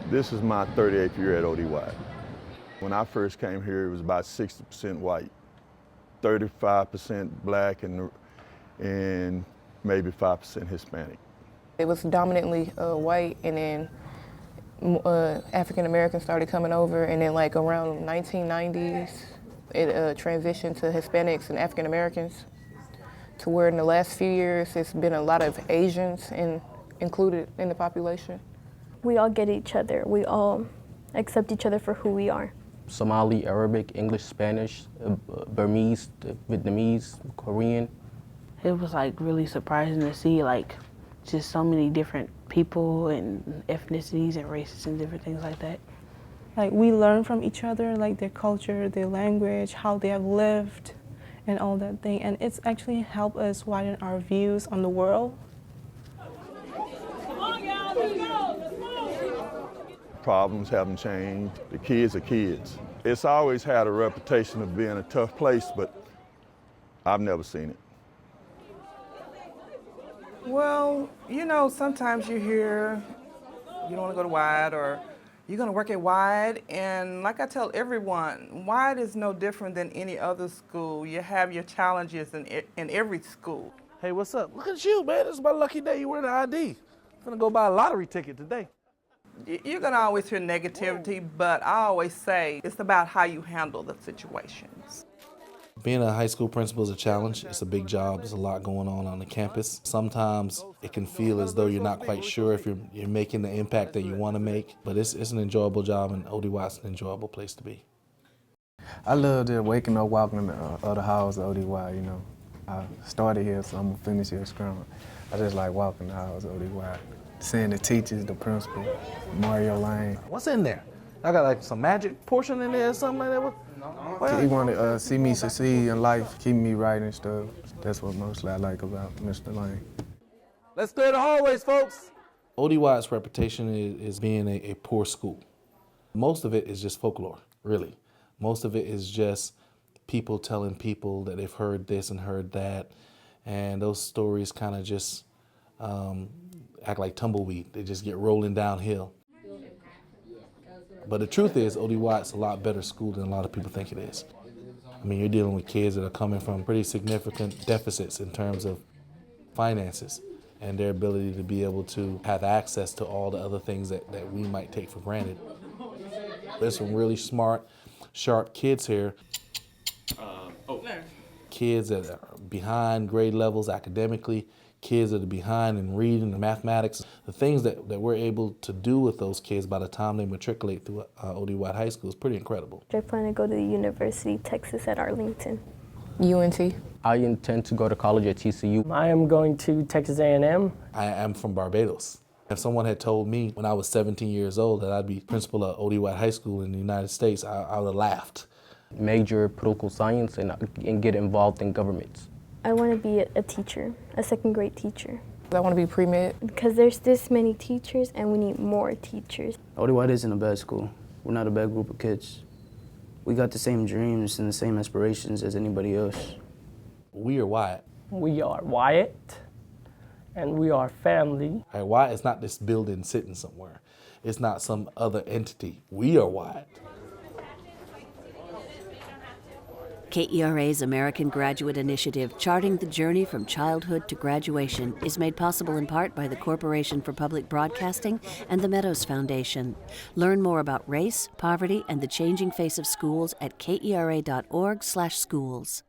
This is my 38th year at ODY. When I first came here, it was about 60% white, 35% black, and maybe 5% Hispanic. It was dominantly white, and then African Americans started coming over, and then like around 1990s, it transitioned to Hispanics and African Americans, to where in the last few years it's been a lot of Asians included in the population. We all get each other. We all accept each other for who we are. Somali, Arabic, English, Spanish, Burmese, Vietnamese, Korean. It was like really surprising to see like just so many different people and ethnicities and races and different things like that. Like we learn from each other, like their culture, their language, how they have lived, and all that thing. And it's actually helped us widen our views on the world. Come on, y'all, let's go, let's move. Problems haven't changed. The kids are kids. It's always had a reputation of being a tough place, but I've never seen it. Well, you know, sometimes you hear you don't want to go to Wyatt or you're going to work at Wyatt, and like I tell everyone, Wyatt is no different than any other school. You have your challenges in every school. Hey, what's up? Look at you, man. This is my lucky day. You wearing an ID. I'm gonna go buy a lottery ticket today. You're going to always hear negativity, but I always say it's about how you handle the situations. Being a high school principal is a challenge. It's a big job. There's a lot going on the campus. Sometimes it can feel as though you're not quite sure if you're making the impact that you want to make, but it's an enjoyable job, and ODY is an enjoyable place to be. I love just waking up, walking in the other halls of ODY, you know. I started here, so I'm going to finish here strong. I just like walking the halls of ODY, seeing the teachers, the principal, LAYNE. What's in there? I got like some magic portion in there or something like that. He wanted to see me succeed in life, keep me right and stuff. That's what mostly I like about Mr. LAYNE. Let's clear the hallways, folks. ODY's reputation is being a poor school. Most of it is just folklore, really. Most of it is just people telling people that they've heard this and heard that, and those stories kind of just act like tumbleweed. They just get rolling downhill. But the truth is, ODY is a lot better school than a lot of people think it is. I mean, you're dealing with kids that are coming from pretty significant deficits in terms of finances and their ability to be able to have access to all the other things that we might take for granted. There's some really smart, sharp kids here. Kids that are behind grade levels academically, kids that are behind in reading and mathematics. The things that we're able to do with those kids by the time they matriculate through ODY High School is pretty incredible. I plan to go to the University of Texas at Arlington. UNT. I intend to go to college at TCU. I am going to Texas A&M. I am from Barbados. If someone had told me when I was 17 years old that I'd be principal at ODY High School in the United States, I would have laughed. Major political science and get involved in governments. I want to be a teacher, a second-grade teacher. I want to be pre-med. Because there's this many teachers and we need more teachers. ODY isn't a bad school. We're not a bad group of kids. We got the same dreams and the same aspirations as anybody else. We are Wyatt. We are Wyatt, and we are family. Wyatt is not this building sitting somewhere. It's not some other entity. We are Wyatt. KERA's American Graduate Initiative, charting the journey from childhood to graduation, is made possible in part by the Corporation for Public Broadcasting and the Meadows Foundation. Learn more about race, poverty, and the changing face of schools at kera.org/schools.